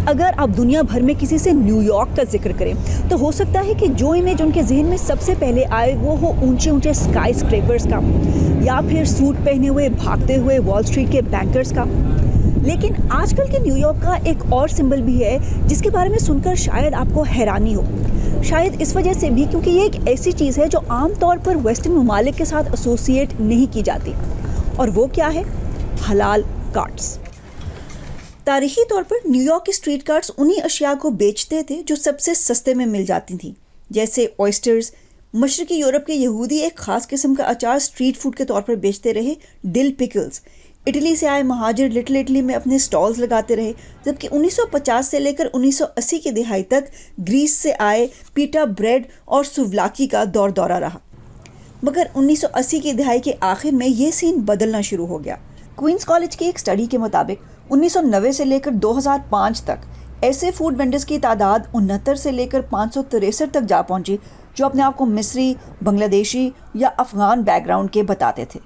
अगर आप दुनिया भर में किसी से न्यूयॉर्क का जिक्र करें तो हो सकता है कि जो इमेज उनके जहन में सबसे पहले आए वो हो ऊंचे ऊंचे स्काई स्क्रेपर्स का, या फिर सूट पहने हुए भागते हुए वॉल स्ट्रीट के बैंकर्स का। लेकिन आजकल के न्यूयॉर्क का एक और सिंबल भी है जिसके बारे में सुनकर शायद आपको हैरानी हो। शायद इस वजह से भी क्योंकि ये एक ऐसी चीज़ है जो आमतौर पर वेस्टर्न ममालिक के साथ एसोसिएट नहीं की जाती। और वो क्या है? हलाल कार्ट्स। तारीखी तौर पर न्यूयॉर्क के स्ट्रीट कार्ट्स उन्हीं अशिया को बेचते थे जो सबसे सस्ते में मिल जाती थी, जैसे ऑयस्टर्स। मशरकी यूरोप के यहूदी एक ख़ास किस्म का अचार स्ट्रीट फूड के तौर पर बेचते रहे, डिल पिकल्स। इटली से आए महाजिर लिटिल इटली में अपने स्टॉल्स लगाते रहे, जबकि 1950 से लेकर 1980 की दिहाई तक ग्रीस से आए पीटा ब्रेड और सुवलाकी का दौर दौरा रहा। मगर 1980 की दिहाई के आखिर में ये सीन बदलना शुरू हो गया। क्वींस कॉलेज की एक स्टडी के मुताबिक 1990 से लेकर 2005 तक ऐसे फूड वेंडर्स की तादाद 69 से लेकर 563 तक जा पहुंची जो अपने आप को मिस्री, बांग्लादेशी या अफगान बैकग्राउंड के बताते थे।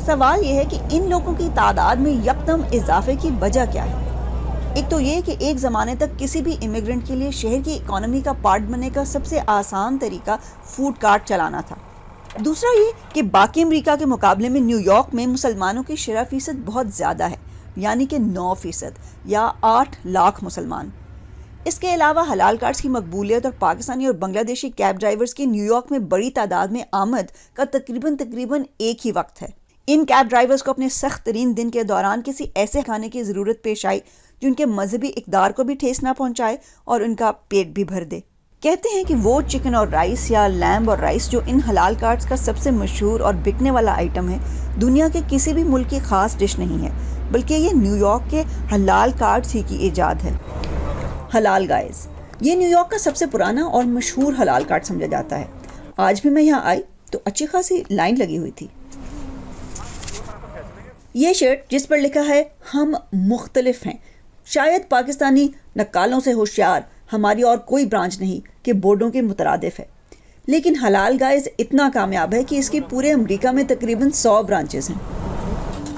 सवाल यह है कि इन लोगों की तादाद में यकदम इजाफे की वजह क्या है? एक तो ये कि एक ज़माने तक किसी भी इमिग्रेंट के लिए शहर की इकोनॉमी का पार्ट बनने का सबसे आसान तरीका फूड कार्ट चलाना था। दूसरा ये कि बाकी अमेरिका के मुकाबले में न्यूयॉर्क में मुसलमानों की शरह फीसद बहुत ज़्यादा है, यानी कि 9% या 8 लाख मुसलमान। इसके अलावा हलाल कार्ट्स की मकबूलियत और पाकिस्तानी और बांग्लादेशी कैब ड्राइवर्स की न्यूयॉर्क में बड़ी तादाद में आमद का तकरीबन एक ही वक्त है। इन कैब ड्राइवर्स को अपने सख्त तरीन दिन के दौरान किसी ऐसे खाने की ज़रूरत पेश आई जो उनके मजहबी इक़दार को भी ठेस ना पहुंचाए और उनका पेट भी भर दे। कहते हैं कि वो चिकन और राइस या लैम्ब और राइस जो इन हलाल कार्ट्स का सबसे मशहूर और बिकने वाला आइटम है, दुनिया के किसी भी मुल्क की ख़ास डिश नहीं है, बल्कि ये न्यूयॉर्क के हलाल कार्ट्स ही की ईजाद है। हलाल गाइस, ये न्यूयॉर्क का सबसे पुराना और मशहूर हलाल कार्ट समझा जाता है। आज भी मैं यहाँ आई तो अच्छी खासी लाइन लगी हुई थी। ये शर्ट जिस पर लिखा है हम मुख्तलिफ हैं, शायद पाकिस्तानी नक्कालों से होशियार हमारी और कोई ब्रांच नहीं के बोर्डों के मुतरादिफ है। लेकिन हलाल गाइस इतना कामयाब है कि इसकी पूरे अमेरिका में तकरीबन 100 ब्रांचेस हैं।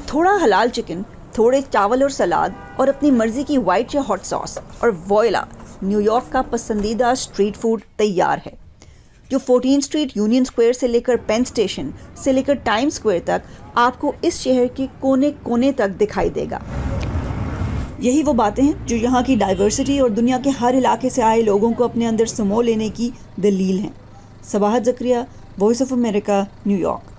थोड़ा हलाल चिकन, थोड़े चावल और सलाद और अपनी मर्जी की वाइट या हॉट सॉस और वॉयला, न्यूयॉर्क का पसंदीदा स्ट्रीट फूड तैयार है, जो 14 स्ट्रीट, यूनियन स्क्वायर से लेकर पेन स्टेशन से लेकर टाइम स्क्वायर तक आपको इस शहर के कोने कोने तक दिखाई देगा। यही वो बातें हैं जो यहाँ की डाइवर्सिटी और दुनिया के हर इलाके से आए लोगों को अपने अंदर समो लेने की दलील हैं। Sabahat Zakaria, voice of America, New York.